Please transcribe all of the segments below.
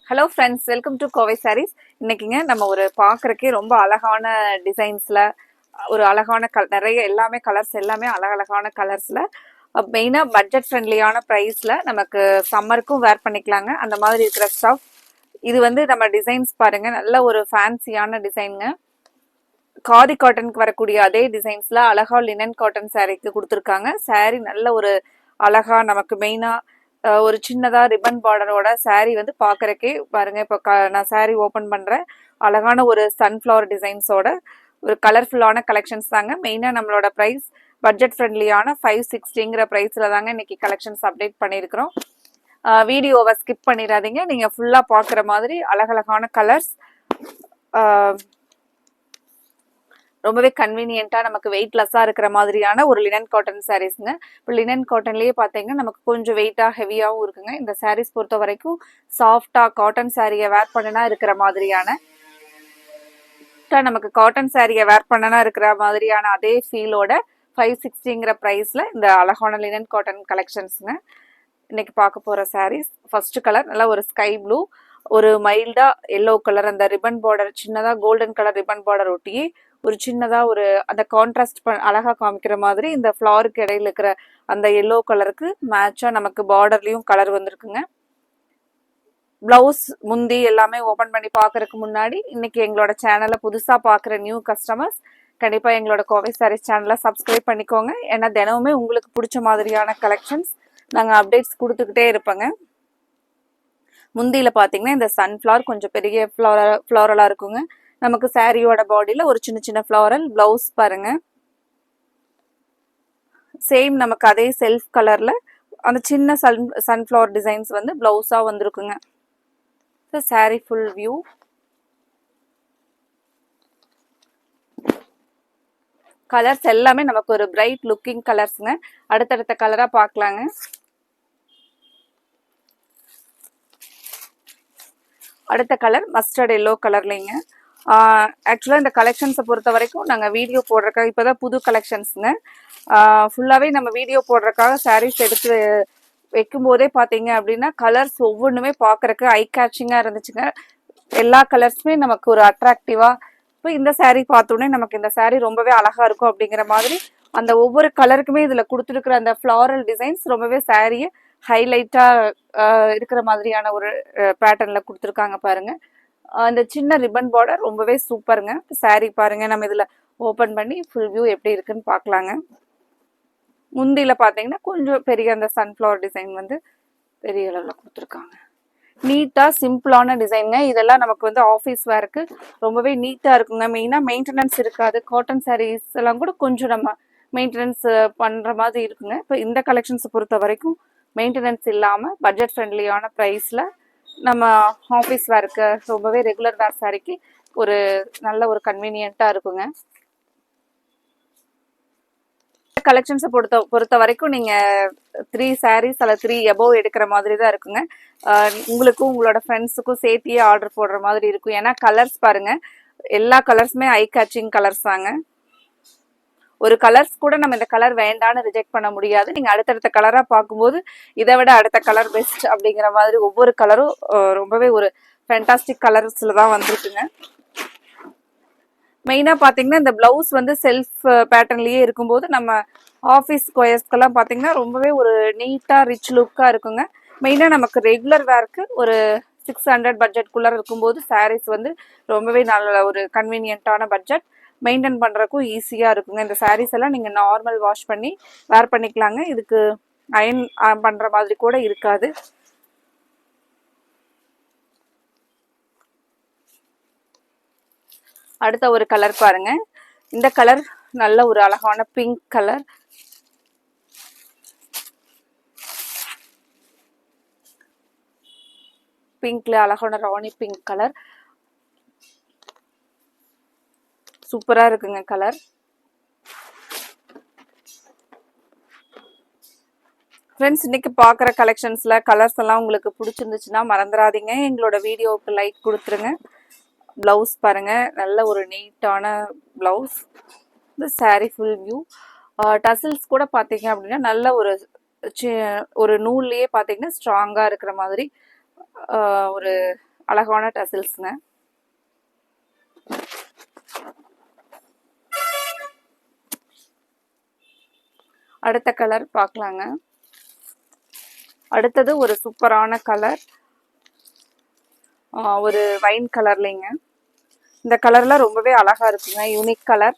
Hello friends, welcome to Kovai sarees. இன்னைக்குங்க நம்ம ஒரு பார்க்குறக்கே ரொம்ப அழகான டிசைன்ஸில் ஒரு அழகான நிறைய எல்லாமே கலர்ஸ் எல்லாமே அழகழகான கலர்ஸில் மெயினாக பட்ஜெட் ஃப்ரெண்ட்லியான ப்ரைஸில் நமக்கு சம்மருக்கும் வேர் பண்ணிக்கலாங்க. அந்த மாதிரி இருக்கிற ஸ்டஃப் இது வந்து நம்ம டிசைன்ஸ் பாருங்கள், நல்ல ஒரு ஃபேன்சியான டிசைனுங்க. காதி காட்டனுக்கு வரக்கூடிய அதே டிசைன்ஸில் அழகா லினன் காட்டன் சாரீக்கு கொடுத்துருக்காங்க. சாரீ நல்ல ஒரு அழகா நமக்கு மெயினாக ஒரு சின்னதா ரிப்பன் பார்டரோட சாரீ வந்து பார்க்கறக்கே பாருங்க. இப்போ நான் சாரீ ஓப்பன் பண்றேன். அழகான ஒரு சன்ஃப்ளவர் டிசைன்ஸோட ஒரு கலர்ஃபுல்லான கலெக்ஷன்ஸ் தாங்க. மெயினாக நம்மளோட ப்ரைஸ் பட்ஜெட் ஃப்ரெண்ட்லியான 560ங்கிற ப்ரைஸில் தாங்க இன்னைக்கு கலெக்ஷன்ஸ் அப்டேட் பண்ணியிருக்கிறோம். வீடியோவை ஸ்கிப் பண்ணிடாதீங்க. நீங்கள் ஃபுல்லாக பார்க்குற மாதிரி அழகழகான கலர்ஸ், ரொம்பவே கன்வீனியன்ட்டாக நமக்கு வெயிட்லெஸ்ஸாக இருக்கிற மாதிரியான ஒரு லினன் காட்டன் சாரீஸ்ங்க. இப்போ லினன் காட்டன்லேயே பார்த்தீங்கன்னா நமக்கு கொஞ்சம் வெயிட்டாக ஹெவியாகவும் இருக்குங்க. இந்த சாரீஸ் பொறுத்த வரைக்கும் சாஃப்டாக காட்டன் சாரியை வேர் பண்ணனா இருக்கிற மாதிரியான நமக்கு காட்டன் சாரியை வேர் பண்ணனா இருக்கிற மாதிரியான அதே ஃபீலோட 560ங்கிற ப்ரைஸில் இந்த அழகான லினன் காட்டன் கலெக்ஷன்ஸுங்க இன்னைக்கு பார்க்க போகிற சாரீஸ். ஃபர்ஸ்ட் கலர் நல்லா ஒரு ஸ்கை ப்ளூ, ஒரு மைல்டா எல்லோ கலர், அந்த ரிப்பன் பார்டர் சின்னதா கோல்டன் கலர் ரிப்பன் பார்டர் ஒட்டியே ஒரு சின்னதா ஒரு அந்த கான்ட்ராஸ்ட் அழகா காமிக்கிற மாதிரி இந்த ஃப்ளவருக்கு இடையில இருக்கிற அந்த எல்லோ கலருக்கு மேட்சா நமக்கு பார்டர்லயும் கலர் வந்திருக்குங்க. பிளவுஸ் முந்தி எல்லாமே ஓபன் பண்ணி பாக்குறதுக்கு முன்னாடி இன்னைக்கு எங்களோட சேனலை புதுசா பாக்குற நியூ கஸ்டமர்ஸ் கண்டிப்பா எங்களோட கோவை சாரீஸ் சேனலை சப்ஸ்கிரைப் பண்ணிக்கோங்க. ஏன்னா தினமுமே உங்களுக்கு பிடிச்ச மாதிரியான கலெக்ஷன்ஸ் நாங்க அப்டேட்ஸ் கொடுத்துக்கிட்டே இருப்போங்க. முந்தியில பாத்தீங்கன்னா இந்த சன்ஃப்ளவர் கொஞ்சம் பெரிய ஃப்ளோரலா இருக்குங்க. நமக்கு சாரியோட பாடியில ஒரு சின்ன சின்ன ஃப்ளோரல் பிளவுஸ் பாருங்க. சேம் நமக்கு அதே செல்ஃப் கலர்ல அந்த சின்ன சன்ஃப்ளவர் டிசைன்ஸ் வந்து பிளவுஸா வந்திருக்குங்க. Sorry full view. கலர்ஸ் எல்லாமே நமக்கு ஒரு பிரைட் லுக்கிங் கலர்ஸ்ங்க. அடுத்தடுத்த கலரா பார்க்கலாங்க. அடுத்த கலர் மஸ்டர்ட் எல்லோ கலர்லைங்க. ஆக்சுவலாக இந்த கலெக்ஷன்ஸை பொறுத்த வரைக்கும் நாங்கள் வீடியோ போடுறக்காக இப்போதான் புது கலெக்ஷன்ஸுங்க. ஃபுல்லாகவே நம்ம வீடியோ போடுறக்காக சாரீஸ் எடுத்து வைக்கும் போதே பார்த்தீங்க அப்படின்னா கலர்ஸ் ஒவ்வொன்றுமே பார்க்கறக்கு ஐ கேட்சிங்காக இருந்துச்சுங்க. எல்லா கலர்ஸுமே நமக்கு ஒரு அட்ராக்டிவாக, இப்போ இந்த சாரீ பார்த்தோன்னே நமக்கு இந்த சாரீ ரொம்பவே அழகாக இருக்கும் அப்படிங்கிற மாதிரி அந்த ஒவ்வொரு கலருக்குமே இதில் கொடுத்துருக்குற அந்த ஃப்ளாரல் டிசைன்ஸ் ரொம்பவே சாரியை ஹைலைட்டாக இருக்கிற மாதிரியான ஒரு பேட்டர்னில் கொடுத்துருக்காங்க பாருங்க. அந்த சின்ன ரிப்பன் பார்டர் ரொம்பவே சூப்பருங்க. சாரீ பாருங்க, நம்ம இதில் ஓப்பன் பண்ணி ஃபுல் வியூ எப்படி இருக்குன்னு பார்க்கலாங்க. முந்தியில பார்த்தீங்கன்னா கொஞ்சம் பெரிய அந்த சன்ஃப்ளவர் டிசைன் வந்து பெரிய அளவில் கொடுத்துருக்காங்க. நீட்டாக சிம்பிளான டிசைனுங்க. இதெல்லாம் நமக்கு வந்து ஆஃபீஸ் வேருக்கு ரொம்பவே நீட்டாக இருக்குங்க. மெயினாக மெயின்டெனன்ஸ் இருக்காது. காட்டன் சாரீஸ் எல்லாம் கூட கொஞ்சம் நம்ம மெயின்டெனன்ஸ் பண்ணுற மாதிரி இருக்குங்க. இப்போ இந்த கலெக்ஷன்ஸை பொறுத்த வரைக்கும் மெயின்டெனன்ஸ் இல்லாமல் பட்ஜெட் ஃப்ரெண்ட்லியான ப்ரைஸில் நம்ம ஆஃபீஸ் வேருக்கு ரொம்பவே ரெகுலர் வேர் சாரிக்கு ஒரு நல்ல ஒரு கன்வீனியண்ட்டாக இருக்குங்க. கலெக்ஷன்ஸை பொறுத்த வரைக்கும் நீங்கள் 3 சாரீஸ் அல்ல 3 எபோவ் எடுக்கிற மாதிரி தான் இருக்குங்க. உங்களுக்கும் உங்களோட ஃப்ரெண்ட்ஸுக்கும் சேர்த்தியே ஆர்டர் போடுற மாதிரி இருக்கும். ஏன்னா கலர்ஸ் பாருங்க, எல்லா கலர்ஸுமே ஐ கேட்சிங் கலர்ஸ் தாங்க. ஒரு கலர்ஸ் கூட நம்ம இந்த கலர் வேண்டான்னு ரிஜெக்ட் பண்ண முடியாது. நீங்கள் அடுத்தடுத்த கலராக பார்க்கும்போது இதை விட அடுத்த கலர் பெஸ்ட் அப்படிங்கிற மாதிரி ஒவ்வொரு கலரும் ரொம்பவே ஒரு ஃபேண்டாஸ்டிக் கலர்ஸில் தான் வந்திருக்குங்க. மெயினாக பார்த்தீங்கன்னா இந்த பிளவுஸ் வந்து செல்ஃப் பேட்டர்ன்லேயே இருக்கும்போது நம்ம ஆஃபீஸ் ஸ்கொயர்ஸ்க்கெல்லாம் பார்த்தீங்கன்னா ரொம்பவே ஒரு நீட்டாக ரிச் லுக்காக இருக்குங்க. மெயினாக நமக்கு ரெகுலர் வேர்க்கு ஒரு 600 பட்ஜெட்குள்ளே இருக்கும்போது சாரீஸ் வந்து ரொம்பவே நல்ல ஒரு கன்வீனியன்ட்டான பட்ஜெட், மெயின்டைன் பண்ணுறக்கும் ஈஸியாக இருக்குங்க. இந்த சாரீஸ் எல்லாம் நீங்கள் நார்மல் வாஷ் பண்ணி வேர் பண்ணிக்கலாங்க. இதுக்கு அயன் பண்ணுற மாதிரி கூட இருக்காது. அடுத்த ஒரு கலர் பாருங்க. இந்த கலர் நல்ல ஒரு அழகான பிங்க் கலர். பிங்க்ல அழகான ராணி பிங்க் கலர் சூப்பரா இருக்குங்க கலர். ஃப்ரெண்ட்ஸ், இன்னைக்கு பார்க்குற கலெக்ஷன்ஸ்ல கலர்ஸ் எல்லாம் உங்களுக்கு பிடிச்சிருந்துச்சுன்னா மறந்துடாதீங்க, எங்களோட வீடியோவுக்கு லைக் கொடுத்துருங்க. பிளவுஸ் பாருங்க, நல்ல ஒரு நீட்டான பிளவுஸ். இந்த சாரீ ஃபுல் வியூ. டசில்ஸ் கூட பார்த்தீங்க அப்படின்னா நல்ல ஒரு நூல்லையே பார்த்தீங்கன்னா ஸ்ட்ராங்காக இருக்கிற மாதிரி ஒரு அழகான டசில்ஸ்ங்க. அடுத்த கலர் பார்க்கலாங்க. அடுத்தது ஒரு சூப்பரான கலர், ஒரு வைன் கலர்லைங்க. இந்த கலர்லாம் ரொம்பவே அழகா இருக்குங்க, யூனிக் கலர்.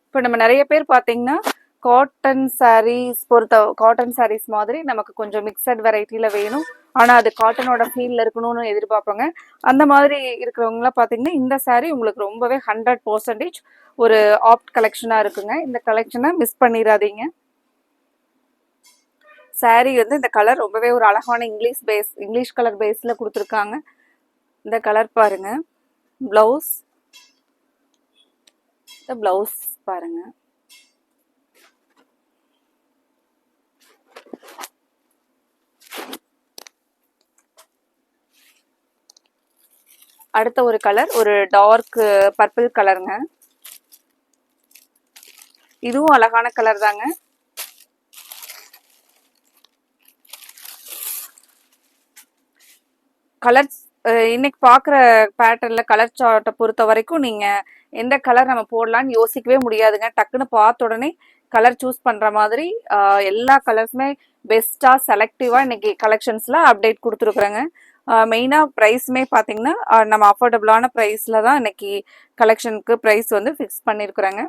இப்போ நம்ம நிறைய பேர் பார்த்தீங்கன்னா காட்டன் சாரீஸ் காட்டன் சாரீஸ் மாதிரி நமக்கு கொஞ்சம் மிக்சட் வெரைட்டியில் வேணும், ஆனால் அது காட்டனோட ஃபீல்ல இருக்கணும்னு எதிர்பார்ப்பாங்க. அந்த மாதிரி இருக்கிறவங்களாம் பார்த்தீங்கன்னா இந்த சாரீ உங்களுக்கு ரொம்பவே 100% ஒரு ஆப்ட் கலெக்ஷனாக இருக்குங்க. இந்த கலெக்ஷனை மிஸ் பண்ணிடாதீங்க. சாரீ வந்து இந்த கலர் ரொம்பவே ஒரு அழகான இங்கிலீஷ் கலர் பேஸில் கொடுத்துருக்காங்க. இந்த கலர் பாருங்க. ப்ளவுஸ் பாருங்க. அடுத்த ஒரு கலர் ஒரு டார்க் பர்பிள் கலருங்க. இதுவும் அழகான கலர் தாங்க. கலர்ஸ் இன்னைக்கு பார்க்குற பேட்டர்னில் கலர் சார்ட்டை பொறுத்த வரைக்கும் நீங்கள் எந்த கலர் நம்ம போடலான்னு யோசிக்கவே முடியாதுங்க. டக்குன்னு பார்த்த உடனே கலர் சூஸ் பண்ணுற மாதிரி எல்லா கலர்ஸுமே பெஸ்ட்டாக செலக்டிவாக இன்னைக்கு கலெக்ஷன்ஸில் அப்டேட் கொடுத்துருக்குறேங்க. மெயினாக ப்ரைஸுமே பார்த்தீங்கன்னா நம்ம அஃபோர்டபுளான ப்ரைஸில் தான் இன்னைக்கு கலெக்ஷனுக்கு ப்ரைஸ் வந்து ஃபிக்ஸ் பண்ணியிருக்குறேங்க.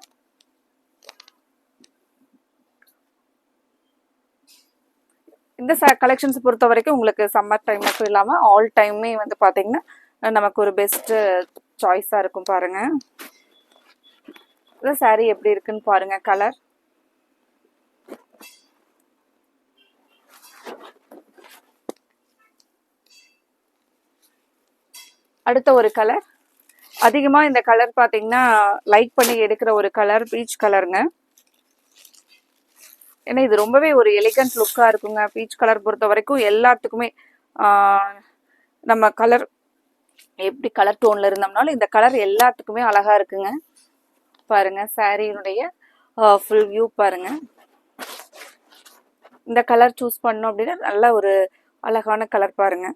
இந்த கலெக்ஷன்ஸ் பொறுத்த வரைக்கும் உங்களுக்கு சம்மர் டைம் மட்டும் இல்லாமல் ஆல் டைமே வந்து பார்த்தீங்கன்னா நமக்கு ஒரு பெஸ்ட்டு சாய்ஸாக இருக்கும் பாருங்க. இந்த சாரீ எப்படி இருக்குன்னு பாருங்க. கலர் அடுத்த ஒரு கலர், அதிகமாக இந்த கலர் பார்த்தீங்கன்னா லைக் பண்ணி எடுக்கிற ஒரு கலர் பீச் கலருங்க. ஏன்னா இது ரொம்பவே ஒரு எலிகன்ட் லுக்காக இருக்குங்க. பீச் கலர் பொறுத்த வரைக்கும் எல்லாத்துக்குமே நம்ம கலர் எப்படி கலர் டோனில் இருந்தோம்னாலும் இந்த கலர் எல்லாத்துக்குமே அழகாக இருக்குங்க. பாருங்க சாரியினுடைய ஃபுல் வியூ பாருங்க. இந்த கலர் சூஸ் பண்ணோம் அப்படின்னா நல்ல ஒரு அழகான கலர் பாருங்க.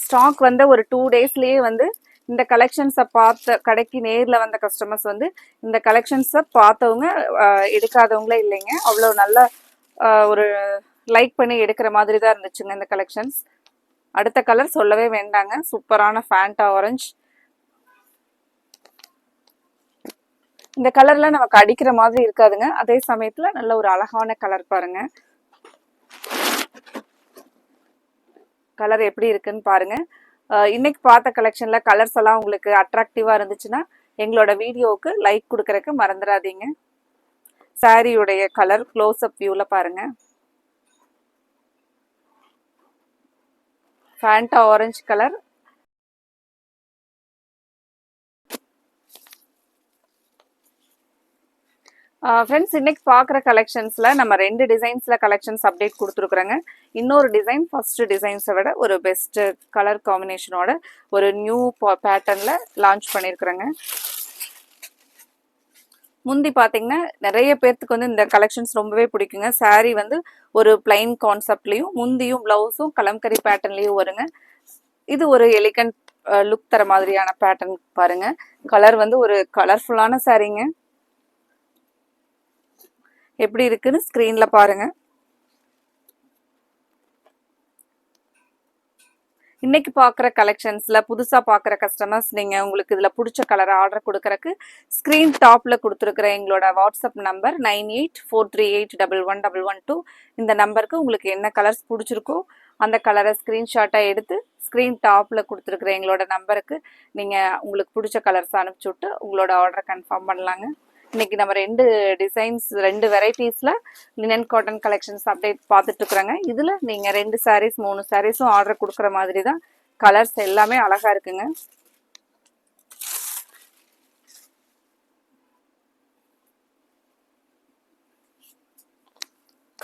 ஸ்டாக் வந்து ஒரு 2 டேஸ்லேயே வந்து இந்த கலெக்ஷன்ஸை பார்த்த கடைக்கு நேரில் வந்த கஸ்டமர்ஸ் வந்து இந்த கலெக்ஷன்ஸை பார்த்தவங்க எடுக்காதவங்களே இல்லைங்க. அவ்வளோ நல்ல ஒரு லைக் பண்ணி எடுக்கிற மாதிரி தான் இருந்துச்சுங்க இந்த கலெக்ஷன்ஸ். அடுத்த கலர் சொல்லவே வேண்டாங்க, சூப்பரான ஃபேண்டா ஆரஞ்சு. இந்த கலர்ல நமக்கு அடிக்கிற மாதிரி இருக்காதுங்க, அதே சமயத்தில் நல்ல ஒரு அழகான கலர் பாருங்க. கலர் எப்படி இருக்குன்னு பாருங்க. இன்னைக்கு பார்த்த கலெக்ஷன்ல கலர்ஸ் எல்லாம் உங்களுக்கு அட்ராக்டிவா இருந்துச்சுன்னா எங்களோட வீடியோவுக்கு லைக் கொடுக்கறதுக்கு மறந்துடாதீங்க. சாரியுடைய கலர் க்ளோஸ் அப் வியூல பாருங்க. Fanta orange colour. ஃப்ரெண்ட்ஸ் இன்னைக்கு பார்க்குற கலெக்ஷன்ஸில் நம்ம 2 டிசைன்ஸில் கலெக்ஷன்ஸ் அப்டேட் கொடுத்துருக்குறோங்க. இன்னொரு டிசைன் ஃபர்ஸ்ட் டிசைன்ஸை விட ஒரு பெஸ்ட்டு கலர் காம்பினேஷனோட ஒரு நியூ பேட்டர்னில் லான்ச் பண்ணியிருக்கிறேங்க. முந்தி பார்த்தீங்கன்னா நிறைய பேர்த்துக்கு வந்து இந்த கலெக்ஷன்ஸ் ரொம்பவே பிடிக்குங்க. சாரீ வந்து ஒரு பிளைன் கான்செப்ட்லேயும் முந்தியும் ப்ளவுஸும் கலம்கரி பேட்டர்ன்லேயும் வருங்க. இது ஒரு எலிகன்ட் லுக் தர மாதிரியான பேட்டர்ன் பாருங்க. கலர் வந்து ஒரு கலர்ஃபுல்லான சாரீங்க. எப்படி இருக்குன்னு ஸ்க்ரீன்ல பாருங்க. இன்னைக்கு பார்க்குற கலெக்ஷன்ஸில் புதுசாக பார்க்குற கஸ்டமர்ஸ் நீங்கள் உங்களுக்கு இதில் பிடிச்ச கலரை ஆர்டர் கொடுக்கறக்கு ஸ்க்ரீன் டாப்பில் கொடுத்துருக்குற எங்களோட வாட்ஸ்அப் நம்பர் 9843811112. இந்த நம்பருக்கு உங்களுக்கு என்ன கலர்ஸ் பிடிச்சிருக்கோ அந்த கலரை ஸ்க்ரீன்ஷாட்டாக எடுத்து ஸ்க்ரீன் டாப்பில் கொடுத்துருக்குற எங்களோட நம்பருக்கு நீங்கள் உங்களுக்கு பிடிச்ச கலர்ஸ் அனுப்பிச்சி விட்டு உங்களோட ஆர்டரை கன்ஃபார்ம் பண்ணலாங்க. இன்னைக்கு நம்ம 2 டிசைன்ஸ் 2 வெரைட்டிஸில் லினன் காட்டன் கலெக்ஷன்ஸ் அப்டேட் பார்த்துட்டு இருக்கிறாங்க. இதில் நீங்கள் 2 சாரீஸ் 3 சாரீஸும் ஆர்டர் கொடுக்குற மாதிரி தான். கலர்ஸ் எல்லாமே அழகாக இருக்குங்க.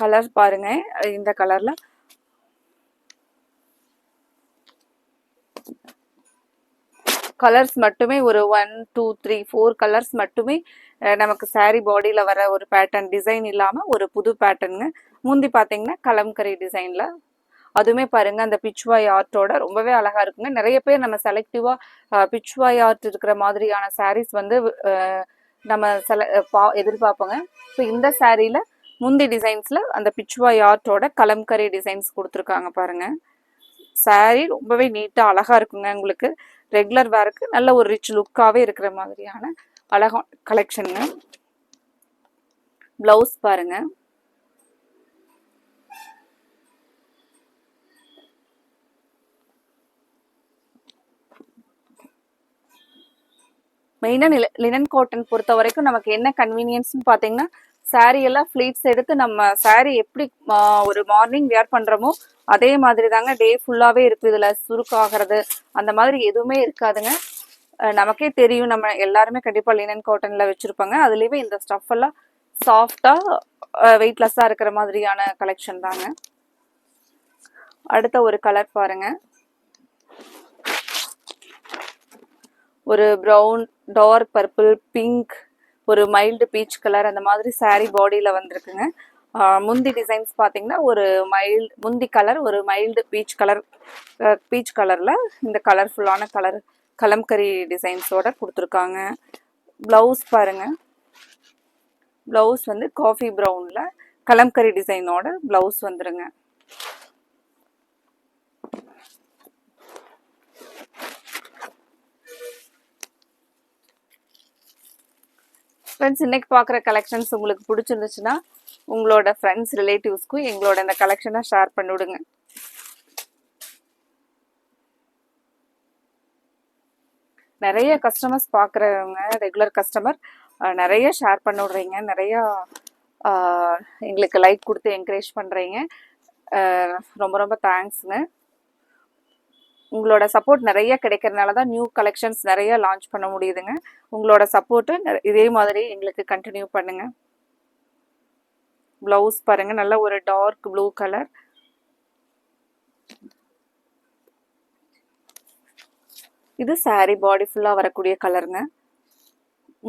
கலர் பாருங்க. இந்த கலரில் கலர்ஸ் மட்டுமே ஒரு 1 2 3 4 கலர்ஸ் மட்டுமே நமக்கு saree பாடியில வர ஒரு பேட்டர்ன் டிசைன் இல்லாம ஒரு புது பேட்டர்னுங்க. முந்தி பாத்தீங்கன்னா கலம்கரி டிசைன்ல, அதுவுமே பாருங்க அந்த பிச்வாய் ஆர்ட்டோட ரொம்பவே அழகா இருக்குங்க. நிறைய பேர் நம்ம செலக்டிவா பிச்வாய் ஆர்ட் இருக்கிற மாதிரியான sarees வந்து நம்ம எதிர்பார்ப்போங்க. ஸோ இந்த சாரீல முந்தி டிசைன்ஸ்ல அந்த பிச்வாய் ஆர்ட்டோட கலம்கரி டிசைன்ஸ் கொடுத்துருக்காங்க பாருங்க. சாரீ ரொம்பவே நீட்டா அழகா இருக்குங்க. உங்களுக்கு ரெகுலர் வேருக்கு நல்ல ஒரு ரிச் லுக்காவே இருக்கிற மாதிரியான அழகா கலெக்ஷனுங்க. பிளவுஸ் பாருங்க. மெயினா லினன் காட்டன் பொறுத்த வரைக்கும் நமக்கு என்ன கன்வீனியன்ஸ்னு பாத்தீங்கன்னா, சாரீ எல்லாம் ஃபிளீட்ஸ் எடுத்து நம்ம சாரீ எப்படி ஒரு மார்னிங் வியர் பண்றோமோ அதே மாதிரி தாங்க டே ஃபுல்லாவே இருக்கு. இதுல சுருக்காகிறது அந்த மாதிரி எதுவுமே இருக்காதுங்க. நமக்கே தெரியும், நம்ம எல்லாருமே கண்டிப்பா லினன் காட்டன்ல வச்சிருப்பாங்க. அதுலயுமே இந்த ஸ்டஃப் எல்லாம் சாஃப்டா வெயிட்லெஸ்ஸா இருக்கிற மாதிரியான கலெக்ஷன் தாங்க. அடுத்த ஒரு கலர் பாருங்க. ஒரு ப்ரௌன், டார்க் பர்பிள், பிங்க், ஒரு மைல்டு பீச் கலர் அந்த மாதிரி சாரீ பாடியில வந்திருக்குங்க. முந்தி டிசைன்ஸ் பார்த்தீங்கன்னா ஒரு முந்தி கலர் ஒரு மைல்டு பீச் கலர்ல இந்த கலர்ஃபுல்லான கலம்கரி டிசைன்ஸோட கொடுத்துருக்காங்க. பிளவுஸ் பாருங்க. பிளவுஸ் வந்து காஃபி ப்ரௌன்ல கலம்கரி டிசைனோட பிளவுஸ் வந்துருங்க. ஃப்ரெண்ட்ஸ், இன்னைக்கு பார்க்குற கலெக்ஷன்ஸ் உங்களுக்கு பிடிச்சிருந்துச்சுன்னா உங்களோட ஃப்ரெண்ட்ஸ் ரிலேட்டிவ்ஸ்க்கும் எங்களோட இந்த கலெக்ஷனை ஷேர் பண்ணிவிடுங்க. நிறைய கஸ்டமர்ஸ் பார்க்குறவங்க ரெகுலர் கஸ்டமர் நிறைய ஷேர் பண்ணி விடுறீங்க, நிறையா எங்களுக்கு லைக் கொடுத்து என்கரேஜ் பண்ணுறீங்க. ரொம்ப ரொம்ப தேங்க்ஸுங்க. உங்களோட சப்போர்ட் நிறைய கிடைக்கிறதுனால தான் நியூ கலெக்ஷன்ஸ் நிறைய லான்ச் பண்ண முடியுதுங்க. உங்களோட சப்போர்ட்டை இதே மாதிரி எங்களுக்கு கண்டினியூ பண்ணுங்க. பிளவுஸ் பாருங்க, நல்ல ஒரு டார்க் ப்ளூ கலர். இது சாரி பாடி ஃபுல்லா வரக்கூடிய கலருங்க.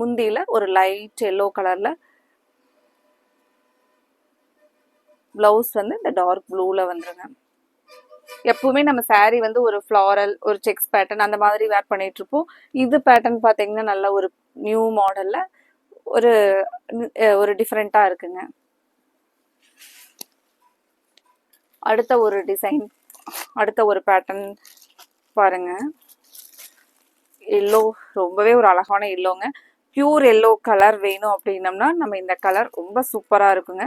முந்தியில ஒரு லைட் எல்லோ கலர்ல, பிளவுஸ் வந்து இந்த டார்க் ப்ளூல வந்துருங்க. எப்பவுமே நம்ம சாரீ வந்து ஒரு ஃப்ளாரல், ஒரு செக்ஸ் பேட்டர்ன் அந்த மாதிரி வேர் பண்ணிட்டு இருப்போம். இது பேட்டர்ன் பார்த்தீங்கன்னா நல்ல ஒரு நியூ மாடல்ல ஒரு ஒரு டிஃப்ரெண்டா இருக்குங்க. அடுத்த ஒரு டிசைன், அடுத்த ஒரு பேட்டர்ன் பாருங்க. எல்லோ, ரொம்பவே ஒரு அழகான எல்லோங்க. பியூர் எல்லோ கலர் வேணும் அப்படின்னம்னா நம்ம இந்த கலர் ரொம்ப சூப்பரா இருக்குங்க.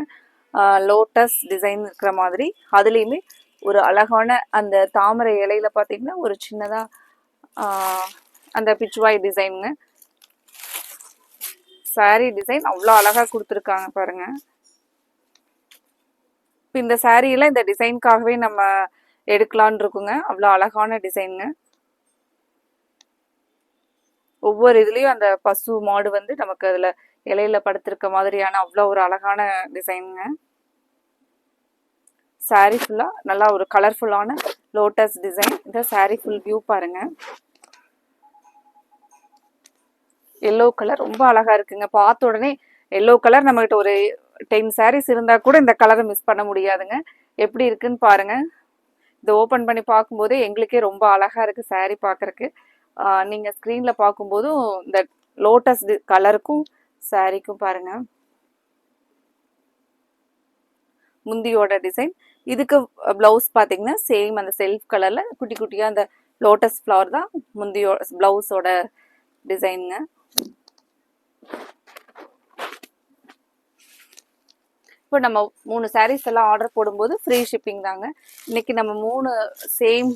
லோட்டஸ் டிசைன் இருக்கிற மாதிரி, அதுலேயுமே ஒரு அழகான அந்த தாமரை இலையில பார்த்தீங்கன்னா ஒரு சின்னதா அந்த பிச்வாய் டிசைனுங்க. சாரீ டிசைன் அவ்வளோ அழகா கொடுத்துருக்காங்க பாருங்க. இப்போ இந்த சாரியில இந்த டிசைனுக்காகவே நம்ம எடுக்கலான் இருக்குங்க. அவ்வளோ அழகான டிசைனுங்க. ஒவ்வொரு இதுலேயும் அந்த பசு மாடு வந்து நமக்கு அதில் இலையில படுத்திருக்க மாதிரியான அவ்வளோ ஒரு அழகான டிசைனுங்க. சாரீ ஃபுல்லாக நல்லா ஒரு கலர்ஃபுல்லான லோட்டஸ் டிசைன். இந்த சாரீ ஃபுல் வியூ பாருங்க. எல்லோ கலர் ரொம்ப அழகா இருக்குங்க. பார்த்த உடனே எல்லோ கலர் நம்மகிட்ட ஒரு 10 சாரீஸ் இருந்தால் கூட இந்த கலரை மிஸ் பண்ண முடியாதுங்க. எப்படி இருக்குன்னு பாருங்க. இதை ஓப்பன் பண்ணி பார்க்கும்போதே எங்களுக்கே ரொம்ப அழகா இருக்கு சாரீ பார்க்கறக்கு. நீங்கள் ஸ்க்ரீனில் பார்க்கும்போதும் இந்த லோட்டஸ் கலருக்கும் சாரீக்கும் பாருங்க. முந்தியோட டிசைன், இதுக்கு பிளவுஸ் பார்த்தீங்கன்னா சேம் அந்த செல்ஃப் கலர்ல குட்டி குட்டியாக அந்த லோட்டஸ் ஃப்ளவர் தான் முந்தியோட பிளவுஸோட டிசைனுங்க. இப்போ நம்ம 3 சாரீஸ் எல்லாம் ஆர்டர் போடும்போது ஃப்ரீ ஷிப்பிங் தாங்க. இன்னைக்கு நம்ம 3 சேம்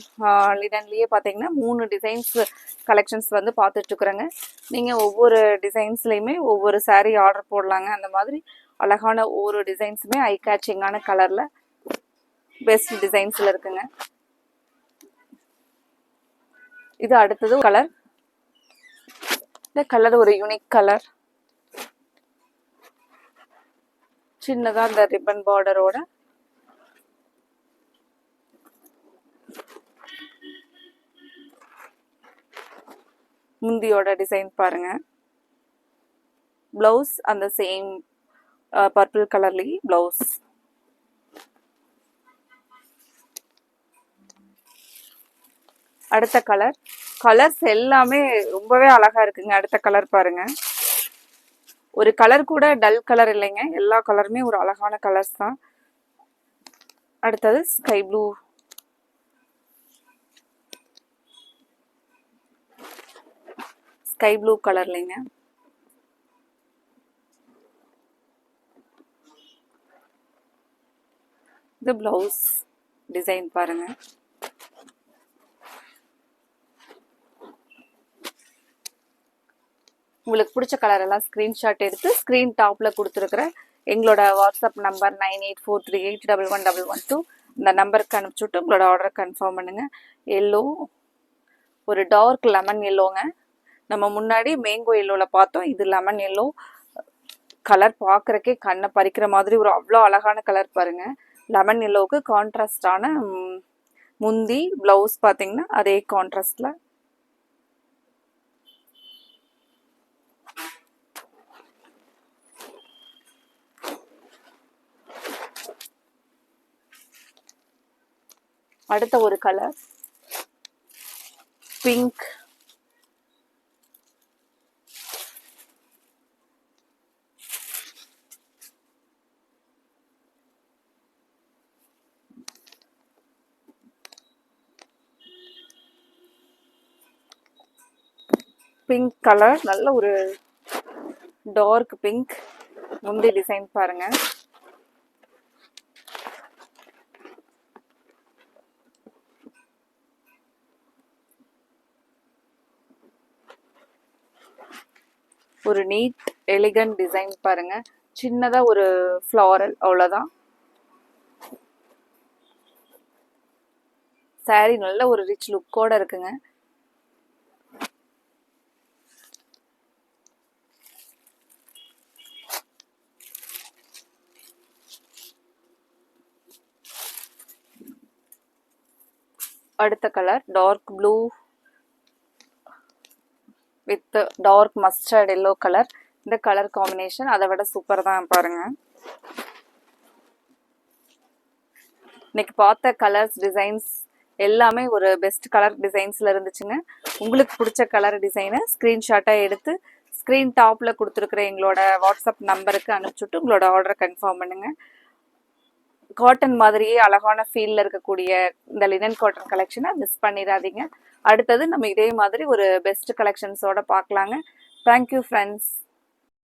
லினன்லேயே பார்த்தீங்கன்னா 3 டிசைன்ஸ் கலெக்ஷன்ஸ் வந்து பார்த்துட்டு இருக்கிறோங்க. நீங்கள் ஒவ்வொரு டிசைன்ஸ்லையுமே ஒவ்வொரு சாரீ ஆர்டர் போடலாங்க. அந்த மாதிரி அழகான ஒவ்வொரு டிசைன்ஸுமே ஐ கேச்சிங்கான கலரில் பெஸ்ட் டிசைன்ஸில் இருக்குங்க. இது அடுத்தது கலர். இந்த கலர் ஒரு யூனிக் கலர். சின்னதாக அந்த ரிப்பன் பார்டரோட முந்தியோட டிசைன் பாருங்க. பிளவுஸ் அந்த சேம் பர்பிள் கலர்லி பிளவுஸ். அடுத்த கலர்ஸ் எல்லாமே ரொம்பவே அழகா இருக்குங்க. அடுத்த கலர் பாருங்க. ஒரு கலர் கூட டல் கலர் இல்லைங்க, எல்லா கலருமே ஒரு அழகான கலர்ஸ் தான். அடுத்தது ஸ்கை ப்ளூ. ஸ்கை ப்ளூ கலர்லைங்க. இது பிளவுஸ் டிசைன் பாருங்க. உங்களுக்கு பிடிச்ச கலர் எல்லாம் ஸ்க்ரீன்ஷாட் எடுத்து ஸ்க்ரீன் டாப்பில் கொடுத்துருக்குற எங்களோட வாட்ஸ்அப் நம்பர் 9843811112 இந்த நம்பருக்கு அனுப்பிச்சுட்டு உங்களோட ஆர்டரை கன்ஃபார்ம் பண்ணுங்கள். எல்லோ ஒரு டார்க் லெமன் எல்லோங்க. நம்ம முன்னாடி மேங்கோ எல்லோவில் பார்த்தோம், இது லெமன் எல்லோ. கலர் பார்க்குறக்கே கண்ணை பறிக்கிற மாதிரி ஒரு அவ்வளோ அழகான கலர் பாருங்க. லெமன் எல்லோவுக்கு கான்ட்ராஸ்டான முந்தி ப்ளவுஸ் பார்த்தீங்கன்னா அதே கான்ட்ராஸ்டில். அடுத்த ஒரு கலர் பிங்க். பிங்க் கலர் நல்ல ஒரு டார்க் பிங்க். முந்தி டிசைன் பாருங்க. ஒரு நீட் எலிகன்ட் டிசைன் பாருங்க. சின்னதா ஒரு ஃப்ளாரல், அவ்வளோதான். சாரி நல்ல ஒரு ரிச் லுக்கோட இருக்குங்க. அடுத்த colour dark blue with dark mustard yellow colour. இந்த கலர் காம்பினேஷன் அதை விட சூப்பர் தான் பாருங்க. இன்னைக்கு பார்த்த கலர்ஸ் டிசைன்ஸ் எல்லாமே ஒரு பெஸ்ட் கலர் டிசைன்ஸ்ல இருந்துச்சுங்க. உங்களுக்கு பிடிச்ச கலர் டிசைனை ஸ்க்ரீன்ஷாட்டாக எடுத்து ஸ்க்ரீன் டாப்பில் கொடுத்துருக்குற எங்களோட வாட்ஸ்அப் நம்பருக்கு அனுப்பிச்சுட்டு உங்களோட ஆர்டரை கன்ஃபார்ம் பண்ணுங்க. காட்டன் மாதிரியே அழகான ஃபீல்ல இருக்கக்கூடிய இந்த லினன் காட்டன் கலெக்ஷனை மிஸ் பண்ணிடாதீங்க. அடுத்தது நம்ம இதே மாதிரி ஒரு பெஸ்ட் கலெக்ஷன்ஸோட பார்க்கலாங்க. Thank you friends.